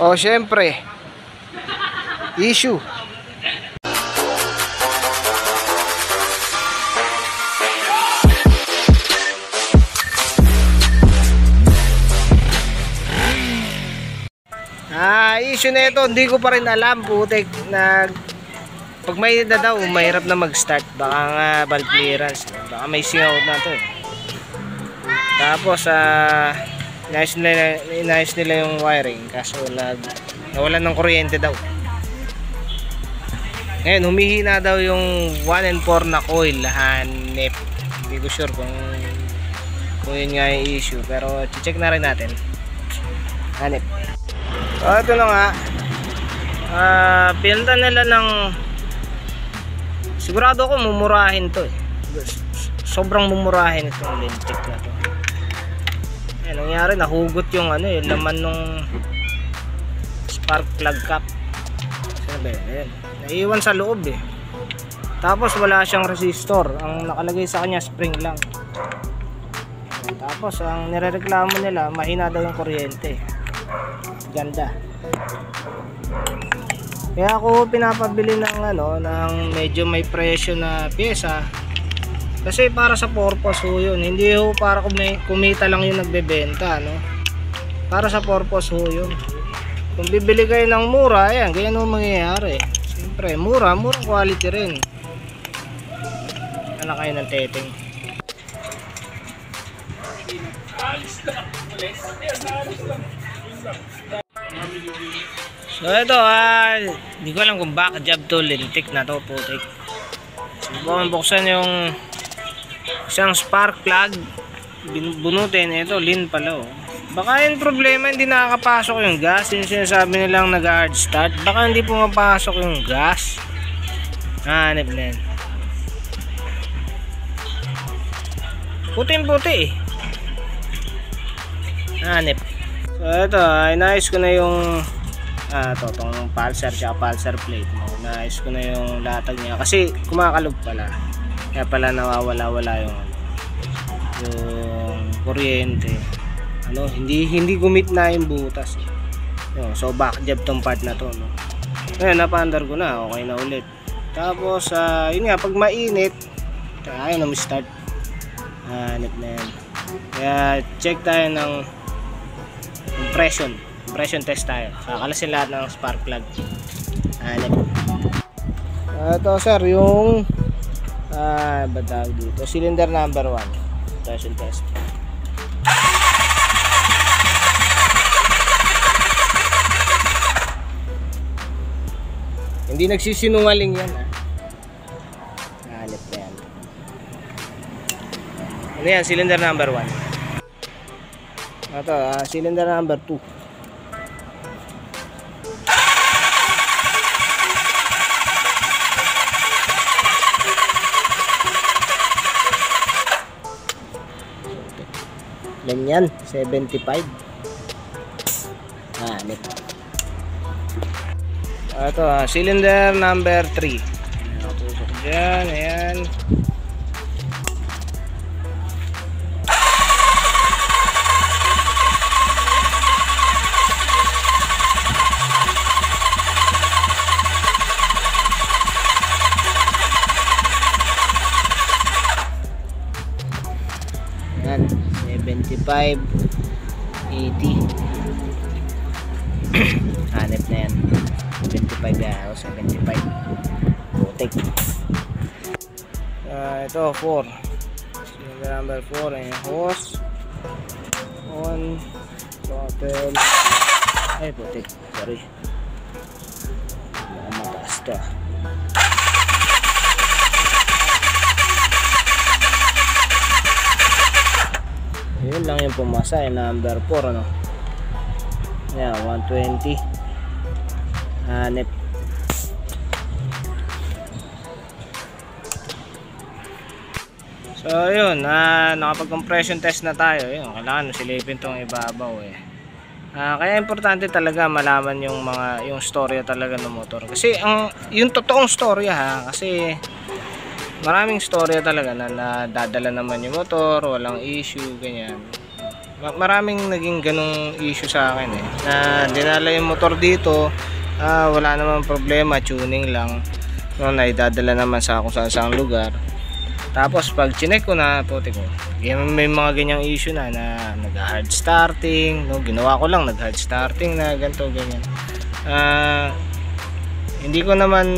O syempre, issue. Issue na ito, hindi ko pa rin alam, putik. Pag may na daw, mahirap na mag-start. Baka nga valve clearance, baka may singaw na to eh. Tapos inayos nila yung wiring, kaso nawalan ng kuryente daw. Ngayon humihina daw yung 1 and 4 na coil, hanep. Hindi ko sure kung yun nga yung issue, pero check na rin natin. Hanep. So ito na nga, pinunta nila ng, sigurado ako mumurahin to eh. Sobrang mumurahin itong Lintik na to. Ayan, nangyari, nahugot yung yung laman nung spark plug cap. Saan ba yun? Ayan, naiwan sa loob eh. Tapos wala siyang resistor, ang nakalagay sa kanya spring lang. Ayan, tapos ang nirereklamo nila, mahina daw yung kuryente. Ganda. Kaya ako pinapabili ng ng medyo may presyo na pyesa. Kasi para sa purpose ho yun. Hindi ho para kumita lang yung nagbebenta, no? Para sa purpose ho yun. Kung bibili kayo ng mura, ayan, ganyan ho mangyayari. Siyempre, murang quality rin. Ano kayo ng teteng? So ito, hindi ko alam kung baka job to, Lintik na to, putik. Subukan buksan yung isang spark plug, bunutin. Ito, lin pala oh. Baka yung problema, hindi nakakapasok yung gas. Yung sinasabi nilang nag-hard start, baka hindi pumapasok yung gas. Hanip na yan. Puting-puti eh. Hanip. So ito, inayos ko na yung itong pulsar tsaka pulsar plate mo. Inayos ko na yung latag niya kasi kumakalog pala. Kaya pala nawawala-wala yung kuryente. Hindi gumit na yung butas. So back job tong part na to, no. Ngayon napaandar ko na, okay na ulit. Tapos yun nga, pag mainit, ayaw na start. Hanip na yan. Kaya check tayo ng compression test tayo. Kakalasin lahat ng spark plug. Ito sir, yung batawag dito, cylinder number 1 compression test. Hindi nagsisinungaling yan hanip na yan. Ano yan? Cylinder number 1. Ito, cylinder number 2. Ganyan, 75. Hanip. Ito, cylinder number 3. Tusok dyan, ayan. Ayan, 75, 80. Hanip na yan. 75 yan, 75. Putik. Ito, 4. Cylinder number 4. Ayan, hose. On. Throttle. Ay, putik. Sorry. Mataas to. Yun lang yung pumasa, yung number 4 ano. Yan, 120. Hanip. So yun, nakapag-compression test na tayo. Yun, kailangan silipin tong ibabaw eh. Kaya importante talaga malaman yung storya talaga ng motor. Kasi yung totoong storya kasi maraming storya talaga na nadadala naman yung motor, walang issue, ganyan. Maraming naging ganong issue sa akin eh, na dinala yung motor dito, wala namang problema, tuning lang, no, na idadala naman sa kung saan saang lugar. Tapos pag chinek ko na, puti ko, may mga ganyang issue na nag-hard starting, no, ginawa ko lang nag-hard starting na ganito ganyan. Hindi ko naman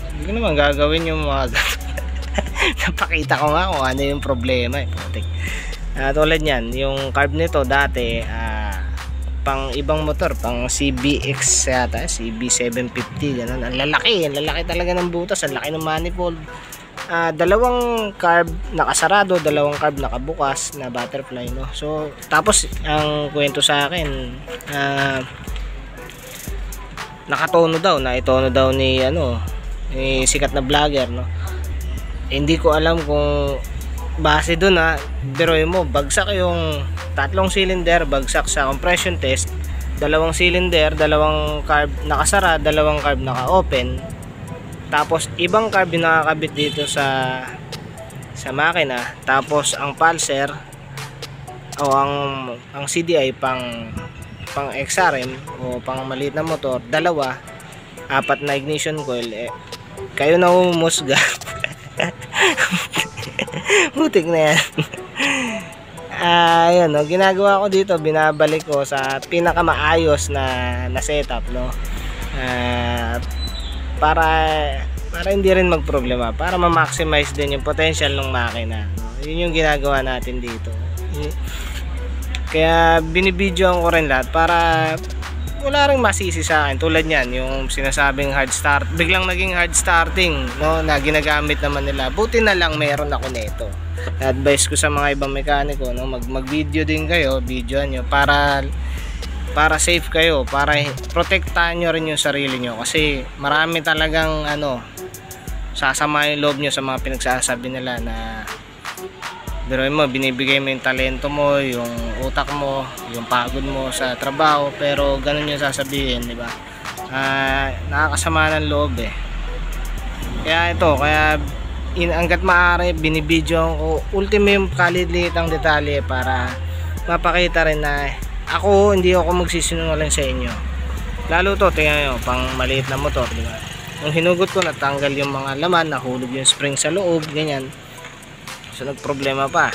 hindi ko naman gagawin yung mga napakita ko nga kung ano yung problema eh, putik. Tulad yan, yung carb nito dati pang ibang motor, pang CBX yata, CB750 ganun. Ang lalaki talaga ng butas, ang laki ng manifold. Dalawang carb nakasarado, dalawang carb nakabukas na butterfly, no. So tapos ang kwento sa akin, nakatono daw, na itono daw ni sikat na vlogger, no. Hindi ko alam kung base doon, pero mo bagsak yung tatlong cylinder, bagsak sa compression test, dalawang cylinder, dalawang carb nakasara, dalawang carb naka-open, tapos ibang carb yung nakakabit dito sa makina, tapos ang pulser o ang CDI pang XRM o pang maliit na motor, dalawa, apat na ignition coil, kayo na humusga. Butik na yan. Ayun, no, ginagawa ko dito, binabalik ko sa pinakamaayos na setup, no. Para hindi rin magproblema, para ma-maximize din yung potential ng makina, no? Yun yung ginagawa natin dito. Kaya binibidyoan ko rin lahat para wala ring masisi sa akin. Tulad yan, yung sinasabing hard start, biglang naging hard starting, no, na ginagamit naman nila. Buti na lang meron ako nito. Advice ko sa mga ibang mekaniko, no, mag-video din kayo, videoan nyo para safe kayo, para protektahan nyo rin yung sarili nyo, kasi marami talagang sasama yung loob nyo sa mga pinagsasabi nila na pero mo, binibigay mo yung talento mo, yung utak mo, yung pagod mo sa trabaho, pero ganun yung sasabihin, di ba? Nakakasama ng loob eh. Kaya hangga't maaari, binibidyo ko ultimo yung kalilitang detalye para mapakita rin na hindi ako magsisinungaling sa inyo. Lalo to, tingnan nyo, pang maliit na motor, di ba? Nung hinugot ko, natanggal yung mga laman, nahulog yung spring sa loob, ganyan. So nagproblema pa,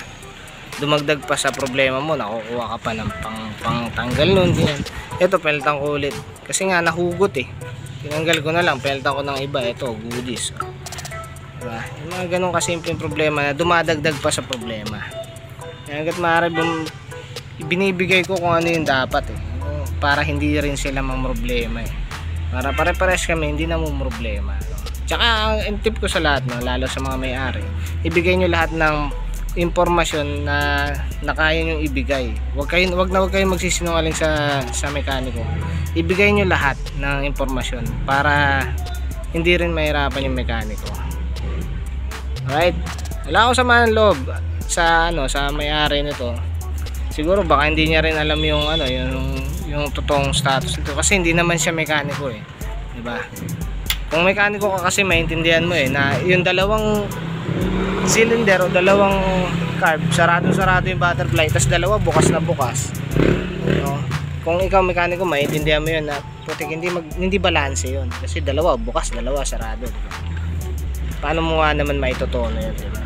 dumagdag pa sa problema mo, nakukuha ka pa ng pang tanggal nun, ganyan. Ito, peltang ko ulit kasi nga nahugot eh, tinanggal ko na lang, peltang ko ng iba. Ito, goodies, diba? Yung mga ganun kasimpleng problema na dumadagdag pa sa problema. Hanggat maaari binibigay ko kung ano yung dapat eh, para hindi rin sila mamroblema eh, para pare-pares kami, hindi na problema. Tsaka ang tip ko sa lahat, no, lalo sa mga may-ari, ibigay nyo lahat ng impormasyon na kaya nyo ibigay. Huwag kayong magsisinungaling sa mekaniko. Ibigay nyo lahat ng impormasyon para hindi rin mahirapan yung mekaniko. Alright? Wala akong sama ng loob sa may-ari nito. Siguro baka hindi niya rin alam yung yung totoong status nito, kasi hindi naman siya mekaniko eh, di ba? Kung mekaniko ka kasi, maintindihan mo eh na yung dalawang cylinder o dalawang carb, sarado yung butterfly, tas dalawa bukas na bukas, no? Kung ikaw mekaniko, maintindihan mo yun na putik, hindi balanse yun, kasi dalawa bukas, dalawa sarado, diba? Paano mo nga naman maitotono yun, diba?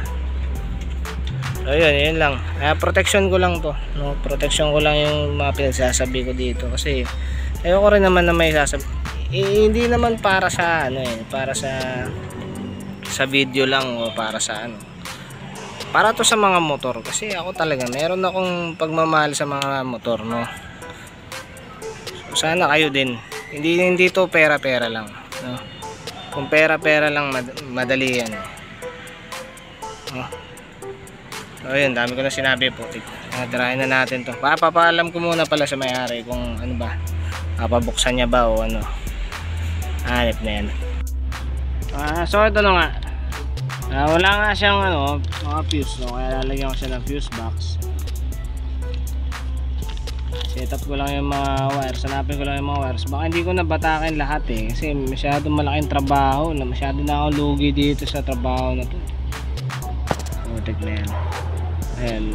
So yun lang, protection ko lang to, no? Protection ko lang yung mga pinagsasabi ko dito, kasi ayoko rin naman na may sasabi, hindi naman para sa para sa video lang o para sa para to sa mga motor, kasi ako talaga meron akong pagmamahal sa mga motor, no. So, sana kayo din, hindi to pera lang, no. Kung pera lang, madali yan, no. So yun, dami ko na sinabi po. Tirahin na natin to. Papaalam ko muna pala sa may-ari kung papabuksan niya ba o hanip na yan. So ito na nga, wala nga siyang mga fuse, no? Kaya lalagyan ko siya ng fuse box. Set up ko lang yung mga wires, hanapin ko lang yung mga wires. Baka hindi ko nabatakin lahat eh, kasi masyadong malaking trabaho, masyado na ako lugi dito sa trabaho na to. Putik na yan. Ayan,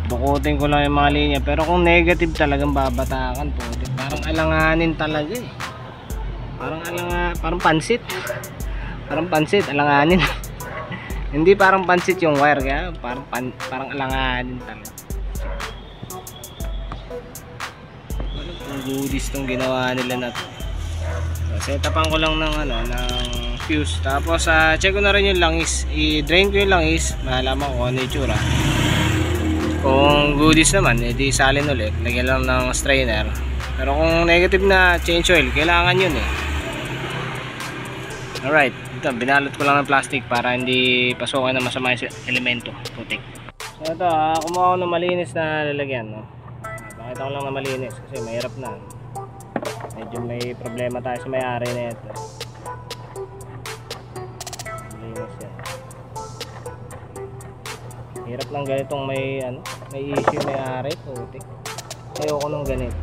dukutin ko lang yung mga linya. Pero kung negative talagang babatakan po, parang alanganin talaga eh. Parang pansit. Parang pansit, alanganin. Hindi parang pansit yung wire, kaya parang alanganin talaga. Walang goodies tong ginawa nila na to. So, setapan ko lang ng ng fuse. Tapos check ko na rin yung langis. I-drain ko yung langis, malaman ko ano yung tsura. Kung goodies naman, edi salin ulit, lagyan lang ng strainer. Pero kung negative na change oil, kailangan yun eh. Alright, ito binalot ko lang ng plastic para hindi pasukan ng masama yung elemento, putik. So ito, kumuha ko ng malinis na lalagyan, no? Pakita ko lang na malinis kasi mahirap na. Medyo may problema tayo sa may-ari na ito. Malinis yan. Hirap lang ganitong may issue may-ari, putik. Ayoko nung ganito.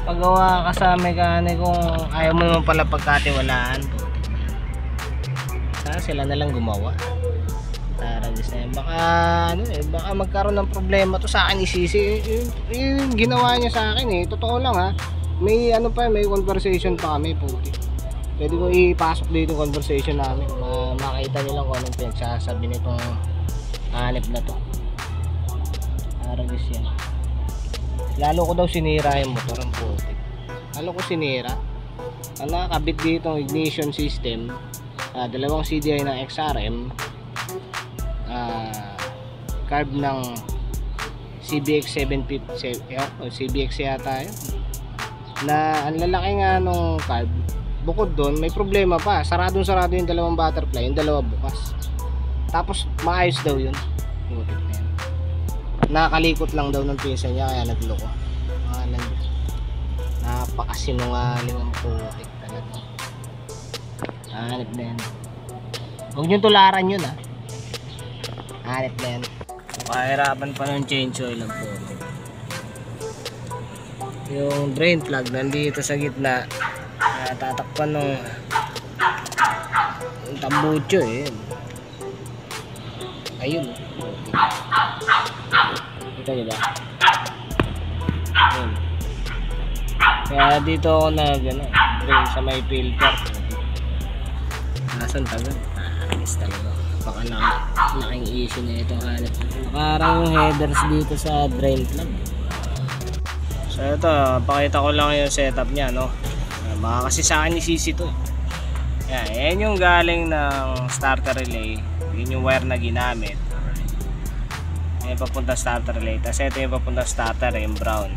Paggawa ka sa mekanikong ayaw mo naman pala pagkatiwalaan, putik. Sana sila na lang gumawa. Taragis na yan. Baka magkaroon ng problema to sa akin isisi. Yung ginawa niya sa akin eh. Totoo lang ha. May may conversation pa kami, putik. Pwede ko ipasok dito yung conversation namin. Makita niyo lang kung anong pinagsasabi nitong hanip na to. Taragis yan. Lalo ko daw sinira yung motor ang putik. Lalo ko sinira. Nakakabit dito ang ignition system. Dalawang CDI ng XRM. Carb ng CBX 750 CBX yata yun. Na ang lalaki nga nung carb. Bukod doon may problema pa. Sarado yung dalawang butterfly, yung dalawa bukas. Tapos maayos daw yun. Putik na yan. Nakalikot lang daw ng pyesa niya kaya nagloko. Napakasinungaling ang putik talaga. Hanip na yan. Huwag nyo tularan yun ha. Hanip na yan. Kahirapan pa ng change oil ang putik. Yung drain plug nandito sa gitna. Tatakpan ng tambucho eh. Ayun. Kita nyo ba? Ayun. Kaya dito ako drain sa may filter. Nasaan tagal? Anis talaga. Baka laking issue na itong hanap. Nakarang yung headers dito sa drain plug. So ito, pakita ko lang yung setup niya, no? Baka kasi sa akin isisi to. Yan yung galing ng starter relay. Yun yung wire na ginamit. Yan papunta starter relay. Tapos ito yung papunta starter, yung brown.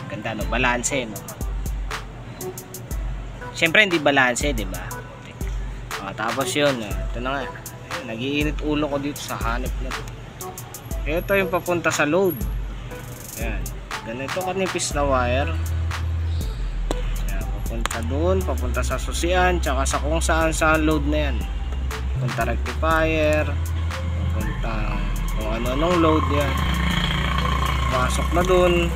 Ganda, no? Balanse, no? Siyempre hindi balanse, di ba? Tapos yun, ito na nga. Nag-iinit ulo ko dito sa hanip na to. Ito yung papunta sa load. Yan. Ganito kanipis na wire. Yan, papunta doon, papunta sa susian, tsaka sa kung saan load na yan. Papunta rectifier, papunta kung ano-anong load yan. Pasok na doon.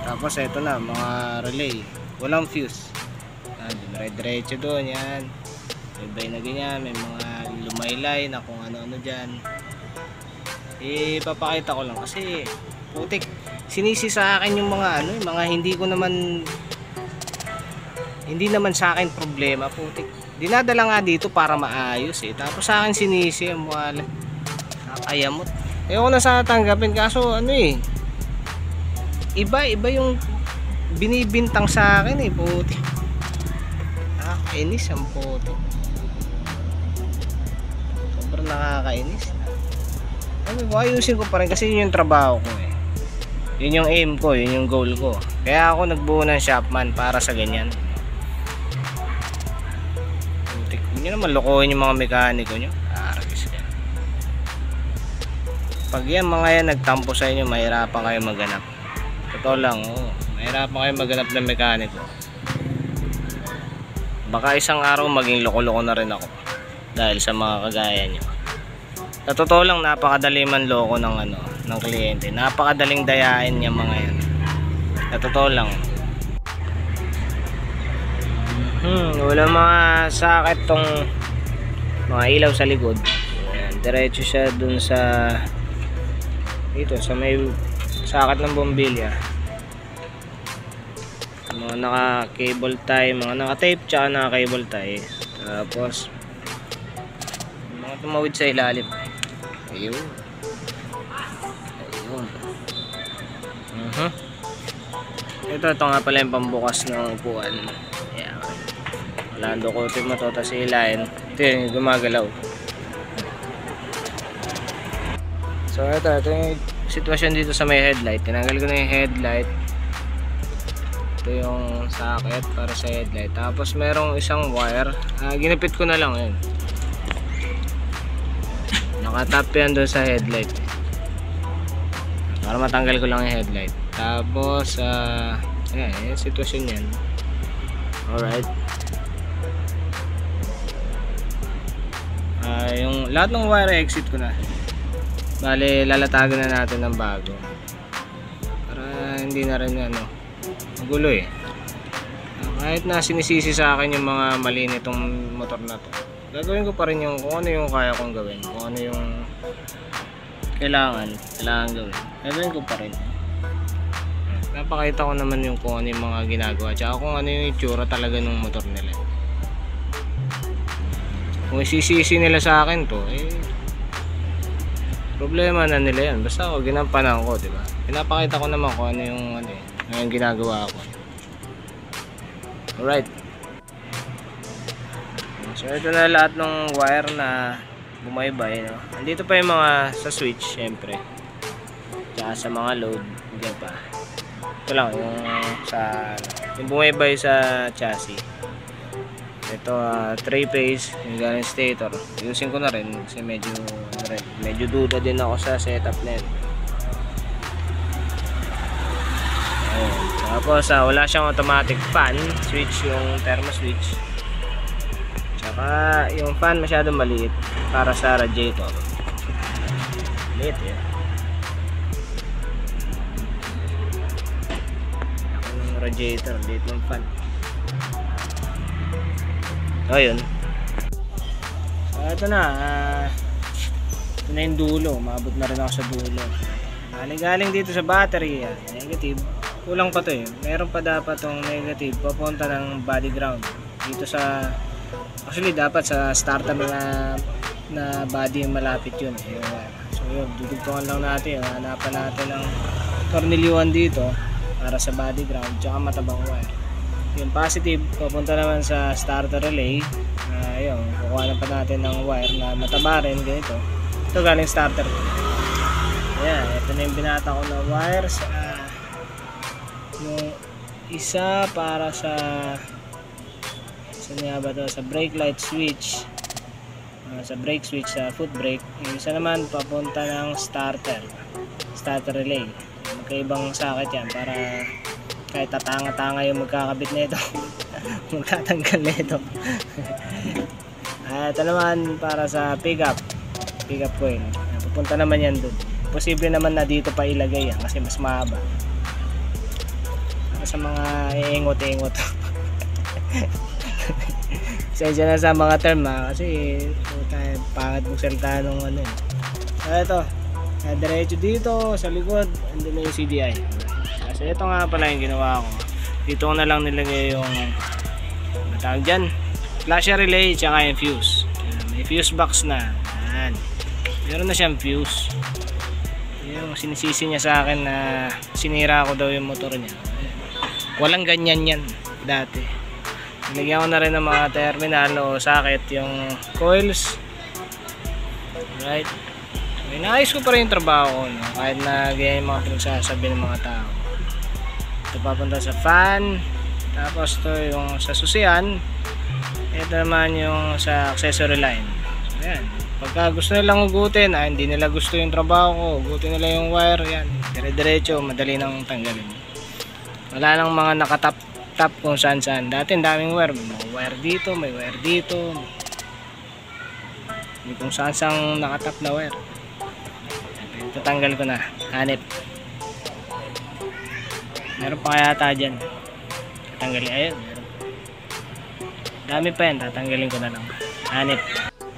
Tapos ito na, mga relay. Walang fuse. Diretso doon yan. May na ganyan, may mga lumaylay na kung ano-ano dyan. Ipapakita ko lang kasi putik, sinisi sa akin yung mga yung mga hindi naman sa akin problema, putik. Dinadala nga dito para maayos eh. Tapos sa akin sinisi yung mga nakakayamot. Ayoko na sana tanggapin kaso iba yung binibintang sa akin eh, putik. Nakakainis ang putik. Sobrang nakakainis. Ayusin ko pa rin kasi yun yung trabaho ko eh. Yun yung aim ko, yun yung goal ko. Kaya ako nagbuo ng Shopman para sa ganyan. Putik, huwag nyo naman lokohin yung mga mekaniko nyo. Aragis ka. Pag yan mga yan nagtampo sa inyo, mahirapan kayo maghanap. Totoo lang, mahirapan kayo maghanap ng mekaniko. Baka isang araw maging loko-loko na rin ako dahil sa mga kagaya nyo. Sa totoo lang, napakadali man loko ng kliyente. Napakadaling dayain niya mga yan. Sa totoo lang. Wala mga sakit tong mga ilaw sa likod. Ayan. diretso siya dun sa dito sa may sakat ng bombilya. Mga naka cable tie, mga naka tape tsaka naka cable tie. Tapos mga tumawid sa ilalim. Ayun. Ito nga pala yung pambukas ng upuan. Ayan. Wala dukutin mo to, tapos ilahin. Ito yung gumagalaw. So ito yung sitwasyon dito sa may headlight. Tinanggal ko na yung headlight. Ito yung socket para sa headlight. Tapos merong isang wire. Ginipit ko na lang yun. Nakatap yan doon sa headlight. Para matanggal ko lang yung headlight. Tapos ayan, yung sitwasyon yan. Alright. Yung lahat ng wire exit ko na. Bale, lalatagan na natin ng bago. Para hindi na rin magulo eh. Kahit na sinisisi sa akin yung mga mali nitong motor na to, gagawin ko pa rin yung kung ano yung kaya kong gawin. Kung ano yung kailangan gawin. Gagawin ko pa rin. Napakita ko naman yung kung ano yung mga ginagawa. Tsaka kung ano yung itsura talaga ng motor nila. Kung isisisi nila sa akin to, problema na nila yan. Basta ako ginampanan ko, diba? Pinapakita ko naman kung ano yung ginagawa ko. Alright. So ito na lahat ng wire na bumaybay, no? Andito pa yung mga sa switch, syempre. Tsaka sa mga load, diyan pa. Ito lang yung bumaybay sa chassis. Ito 3-phase yung galing stator. Ayusin ko na rin kasi medyo duda din ako sa setup na yun. Ayan. Tapos wala siyang automatic fan switch, yung thermo switch. Tsaka yung fan masyadong maliit para sa radiator. Maliit yun. Yung radiator, liit ng fan. So yun. So ito na, ito na yung dulo. Maabot na rin ako sa dulo. Galing dito sa battery, negative. Kulang pa to eh. Meron pa dapat tong negative papunta ng body ground. Dito sa, actually dapat sa starter na body malapit yun. So yun, dudugtungan lang natin. Hanapan natin ng tornilyuan dito para sa body ground. Tsaka matabang wire. Yung positive papunta naman sa starter relay. Ayun, kukuha na pa natin ng wire na mataba rin ganito. Ito galing starter. Ayan, ito na yung binata ko na wires. Yung isa para sa saan nga ba ito? Sa brake light switch. Sa brake switch, sa foot brake. Yung isa naman papunta ng starter relay. Magkaibang socket yan para kahit tatanga-tanga yung magkakabit na ito magtatanggal na ito. Ito naman para sa pickup coil. Pupunta naman yan dun. Posible naman na dito pa ilagay yan kasi mas mahaba. Para sa mga iingot-ingot. Sensya na sa mga term kasi pangit magsalita nung ito, diretso dito sa likod andun na yung CDI. So ito nga pala yung ginawa ko. Dito ko na lang nilagay yung matawag dyan, flasher relay tsaka yung fuse. May fuse box na. Ayan. Meron na siyang fuse. Yung sinisisi niya sa akin na sinira ko daw yung motor niya. Ayan. Walang ganyan yan dati. Nilagyan ko na rin ng mga terminal o socket yung coils. Right. Inaayos ko pa rin yung trabaho ko, no? Kahit na ganyan yung mga pinagsasabi ng mga tao. Ito papunta sa fan. Tapos ito yung sa susian. Ito naman yung sa accessory line. So yan. Pagka gusto nilang hugutin, hindi nila gusto yung trabaho ko, hugutin nila yung wire, yan. Dire-diretso, madali nang tanggalin. Wala nang mga nakatap kung saan-saan. Dati daming wire. May wire dito, may wire dito. May kung saan-saan nakatap na wire. Tatanggal ko na. Hanip. Meron pa kaya ata dyan. Tatanggalin. Ayun. Meron. Dami pa yan. Tatanggalin ko na lang. Hanip.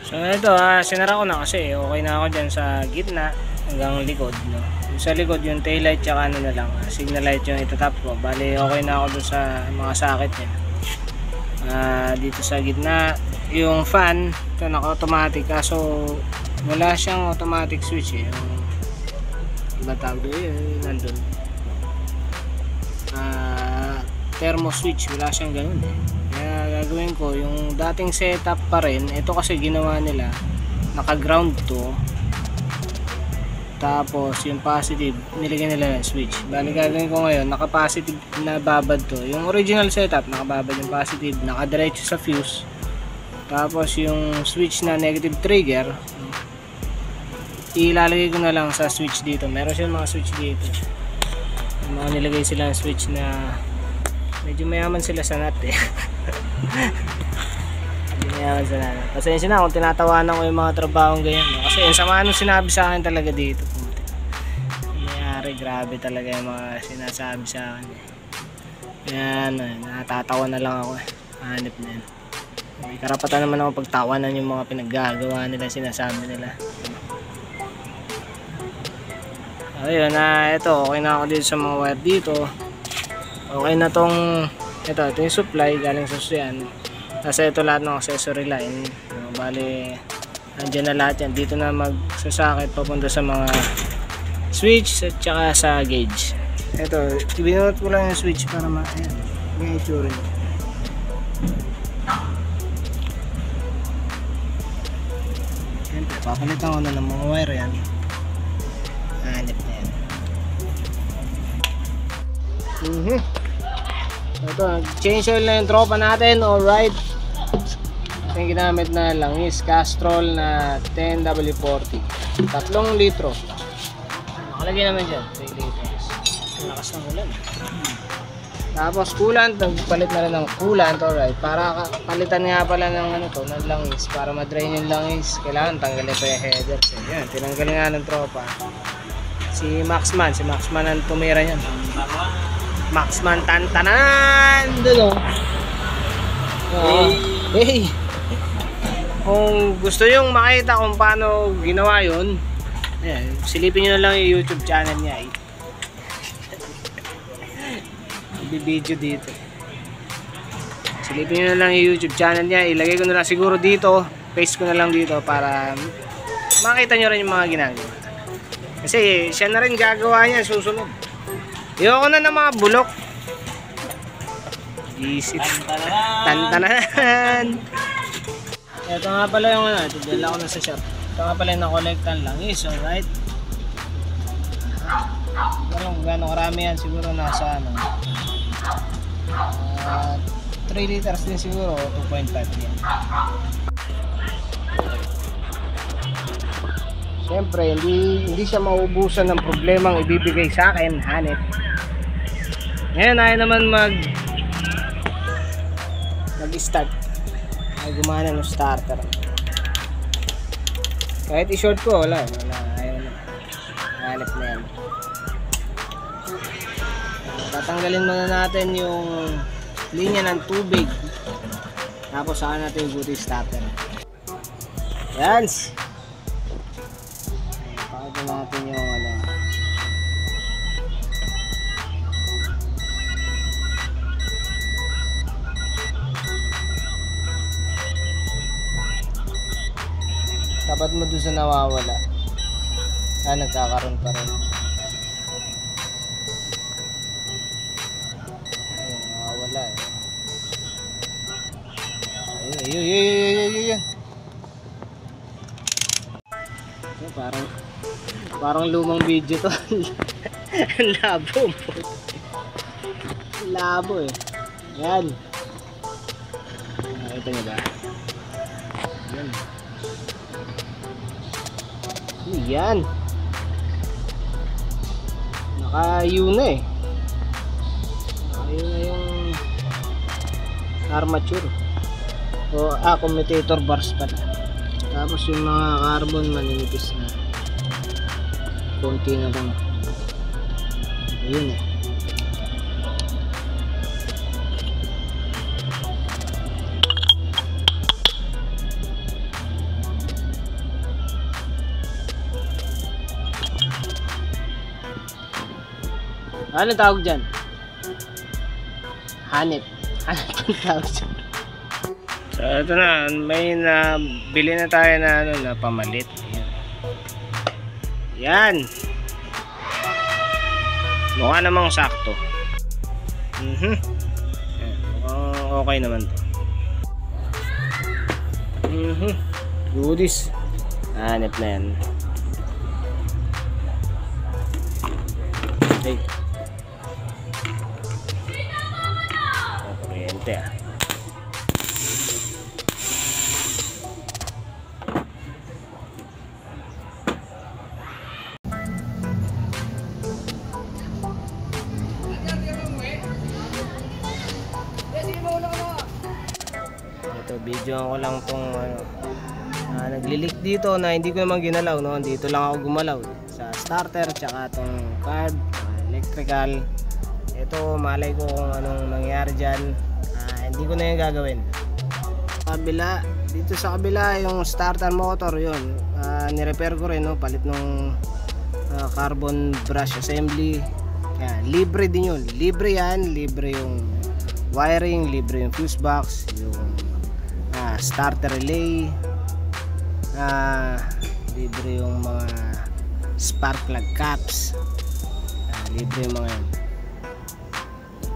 So ito sinara ko na kasi okay na ako dyan sa gitna hanggang likod, no? Yung sa likod yung tail light tsaka ano na lang, signal light yung itatap ko. Bali okay na ako dun sa mga socket niya. Dito sa gitna yung fan ito naka-automatic, kaso wala siyang automatic switch eh. Yung iba tawag doon yun, nandun thermo switch, wala siyang ganun eh. Kaya gagawin ko yung dating setup pa rin. Ito kasi ginawa nila naka ground to, tapos yung positive nilagyan nila ng switch. Bali gagawin ko ngayon naka positive na babad to. Yung original setup nakababad yung positive, nakadiretso sa fuse, tapos yung switch na negative trigger ilalagay ko na lang sa switch dito. Meron siyang mga switch dito, yung mga nilagay sila ng switch na medyo mayaman sila sa nut eh. Medyo mayaman sa nut. Pasensya na kung tinatawanan ko yung mga trabahong ganyan, no? Kasi yung sama nung sinabi sa akin talaga dito, mayari, grabe talaga yung mga sinasabi sa akin eh. Yan, natatawa na lang ako eh. Hanip na yan. May karapatan naman ako pagtawanan yung mga pinaggagawa nila, sinasabi nila. Ayun ito okay na ako dito sa mga wire dito. Okay na tong ito yung supply galing sa Suyan. Kasi ito lahat ng accessory line, bali andyan na lahat yan. Dito na magsasakit papunta sa mga switch at saka sa gauge. Ito binunot ko lang yung switch para ayan, may itsura niya. Siyempre papalitan ko na ng mga wire yan. Hanip na yan. Ito, change oil na yung tropa natin. Alright, ito yung ginamit na langis Castrol na 10W40, 3 litro. Nakalagay naman dyan 3 liters. Lakas ng ulan. Tapos coolant, nagpalit na rin ng coolant. Alright, para palitan nga pala ng ano to, ng langis, para ma-drain yung langis kailangan tanggalin pa yung headers. Yan, tinanggal nga ng tropa si Maxman ang tumira niyan. Maxman tantanan doon hey. Kung gusto nyong makita kung paano ginawa yun, ayan, silipin nyo na lang yung YouTube channel niya eh. Ibibideo dito, silipin nyo na lang yung YouTube channel niya. Ilagay ko na lang siguro dito, paste ko na lang dito para makita nyo rin yung mga ginagawa, kasi siya na rin gagawa niya susunod. Ayoko na ng mga bulok. Isip. Tantanan. Ito nga pala yung ano, ito dala ko na sa shop. Ito nga pala yung nakolektan lang is, alright. Siguro gano'ng karami yan, siguro nasa ano 3 liters din siguro, 2.5 yan. Siyempre, hindi siya maubusan ng problemang ibibigay sa akin, hanip. Ngayon ayaw naman mag-start. Ay gumana ng starter. Kahit i-short ko, wala, ayaw na. Hanip na yan. Tatanggalin muna natin yung linya ng tubig. Tapos saka natin yung booty starter. Yan. Pakita natin yung ano. Tapat mo doon sa nawawala. Nagkakaroon pa rin. Ayun, nawawala eh. Ayun. So, parang lumang video to. Ang labo po. Labo eh. Yan. Nakita niyo ba? Yan. Yan. Naka-U na eh. Naka-U na yung armature. O commutator bars pala. Tapos yung mga carbon maninipis na. Konti na lang. Ayun eh. Ano tawag dyan? Hanip. Hanip ang tawag dyan. So ito na, may nabili na tayo na ano na pamalit. Yan. Mukha namang sakto. Yan, mukhang okay naman to. Goodies. Hanip na yan. Okay. Kuryente ah. Ito, video ko lang tong ano, nagli-leak dito na hindi ko naman ginalaw, no? Dito lang ako gumalaw sa starter tsaka tong carb, electrical. Ito, malay ko kung anong nangyari dyan. Hindi ko na yung gagawin. Kabila, dito sa kabila yung starter motor, yun nirepair ko rin, no? Palit nung carbon brush assembly. Yan, libre din yun. Libre yan, libre yung wiring, libre yung fuse box, yung starter relay, libre yung mga spark plug caps, libre yung mga yan.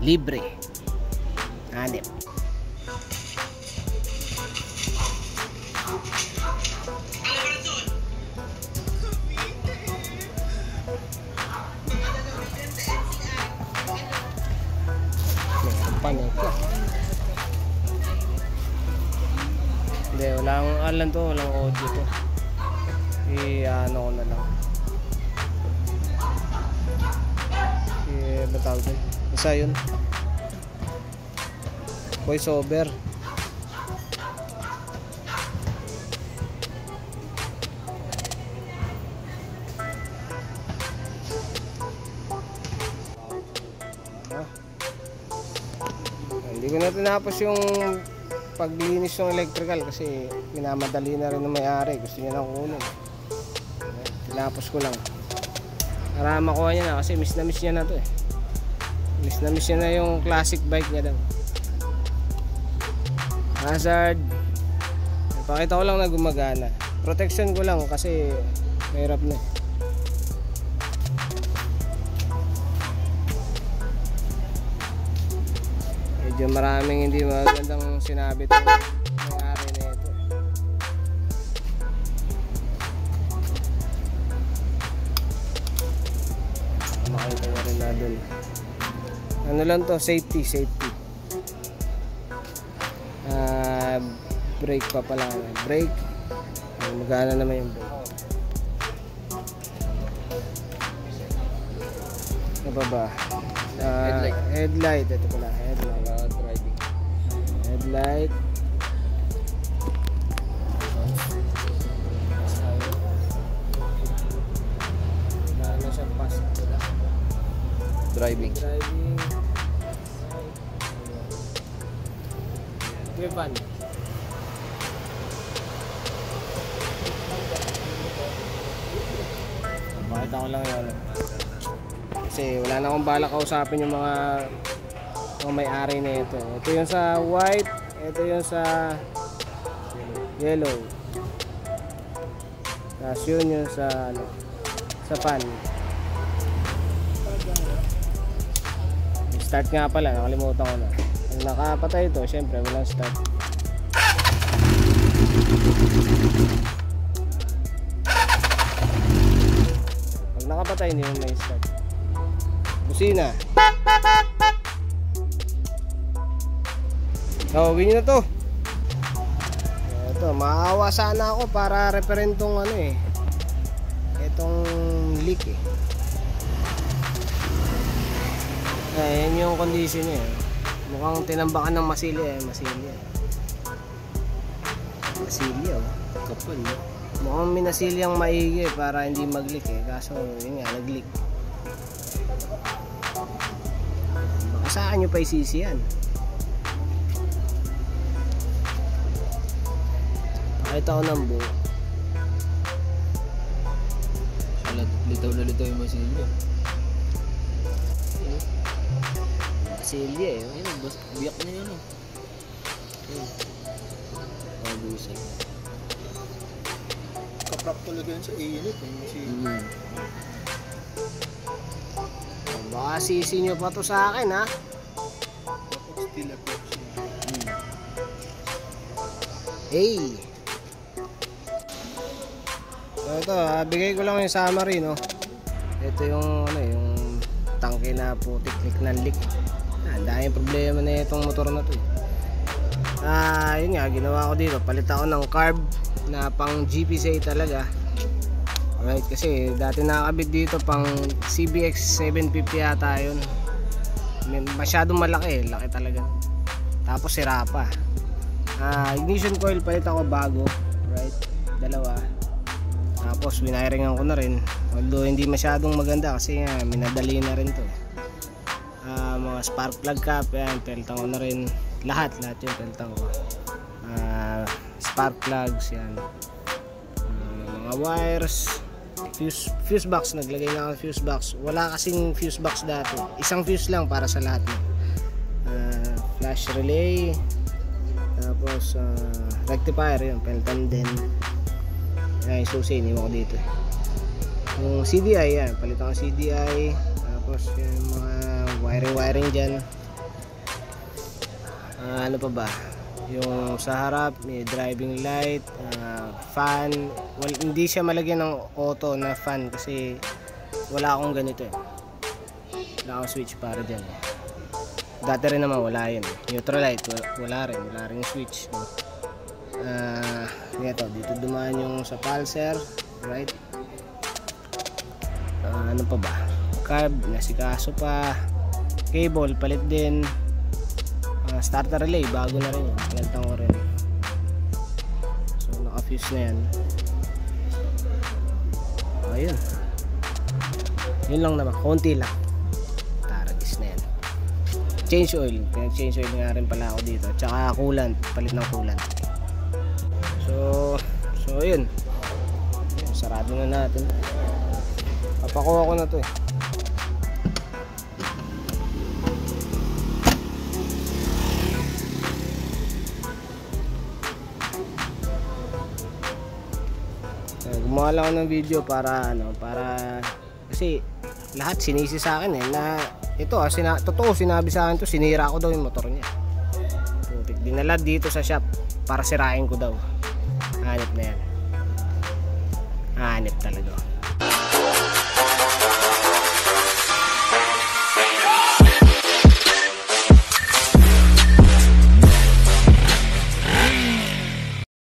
Libre. Hanip. Panik ka. Hindi, walang alam to, walang audio to. Ano ko na lang. Batawag din. Isa yun. Voice over. Hindi ko na tinapos yung paglinis ng electrical kasi minamadali na rin ng may-ari, gusto niya nang kunin. Tinapos ko lang para makuha niya na kasi miss na miss niya na to eh. Miss na miss niya na yung classic bike niya daw. Hazard, ipakita ko lang na gumagana. Protection ko lang kasi mahirap na eh. Medyo maraming hindi magandang sinabi itong may-ari na ito. Makita nyo rin na dun. Ano lang to, safety. Brake pa pala. Brake. Magana naman yung brake. Ano pa ba? Headlight. Ito pala, headlight. Driving. Headlight. Ano siya, pass. Driving. Weapon. Bakit ako lang yun? Kasi wala na akong balak kausapin yung mga may-ari na ito. Ito yung sa white, ito yung sa yellow. Tapos yun yung sa ano, sa pan. Start nga pala, nakalimutan ko na. Pag nakapatay ito, syempre walang start. Pag nakapatay, hindi mo may start. Busina. Gawin nyo na to. Ito, maawa sana ako para referentong ano eh, itong leak eh. Ayan yung condition niya eh. Mukhang tinambakan ng masilya eh. Masilya oh. Kapal eh. Mukhang minasilyang maigi eh, para hindi mag-leak eh. Kaso yun nga, nag-leak. Baka saan nyo pa isisi yan? Pakita ko ng buo. Litaw na litaw yung masilya. Silya eh. Ayun, biyak na yun oh. Ayun. Mabusan. Kaprap talaga yun sa init eh. Baka sisi nyo pa to sa akin ha. Tapos steel approach. Hey! So ito, bigay ko lang yung summary, no. Ito yung ano, yung tangke na putik-lik na leak. Ang daming problema na itong motor na to. Yun nga, ginawa ko dito. Palit ako ng carb na pang GPSA talaga. Alright, kasi dati nakakabit dito pang CBX 750 yata yun. Masyadong malaki, laki talaga. Tapos sira pa. Ignition coil palit ako bago, right? Dalawa. Tapos winiringan ko na rin. Although hindi masyadong maganda kasi nga minadali na rin to. Mga spark plug cap, yan, peltan ko na rin. Lahat yung peltan ko. Spark plugs, yan. Mga wires, fuse box, naglagay na ako fuse box. Wala kasing fuse box dati. Isang fuse lang para sa lahat. Flash relay. Tapos rectifier, yun, peltan din. Ay, susi, hindi mo ko dito. Yung CDI, yan, palitan ko CDI. Tapos yung mga wiring dyan. Ano pa ba? Yung sa harap, may driving light, fan. Well, hindi siya malagyan ng auto na fan kasi wala akong ganito eh. Wala akong switch para dyan eh. Dati rin naman wala yun. Neutral light, wala rin switch. Ito, dito dumaan yung sa pulser, right? Ano pa ba? Carb, nasikaso pa. Cable, palit din. Starter relay, bago na rin yun. Pinalitan ko rin. So, naka-fuse na yan. Ayun. Yun lang naman, konti lang. Taragis na yan. Change oil, pinag-change oil nga rin pala ako dito. Tsaka coolant, palit ng coolant. So yun. Sarado na natin. Papakuha ko na to eh. Gumawa lang ako ng video para kasi lahat sinisi sa akin eh na ito totoo sinabi sa akin to, sinira ko daw yung motor niya. Dinala dito sa shop para sirain ko daw. Hanip na yan. Hanip talaga.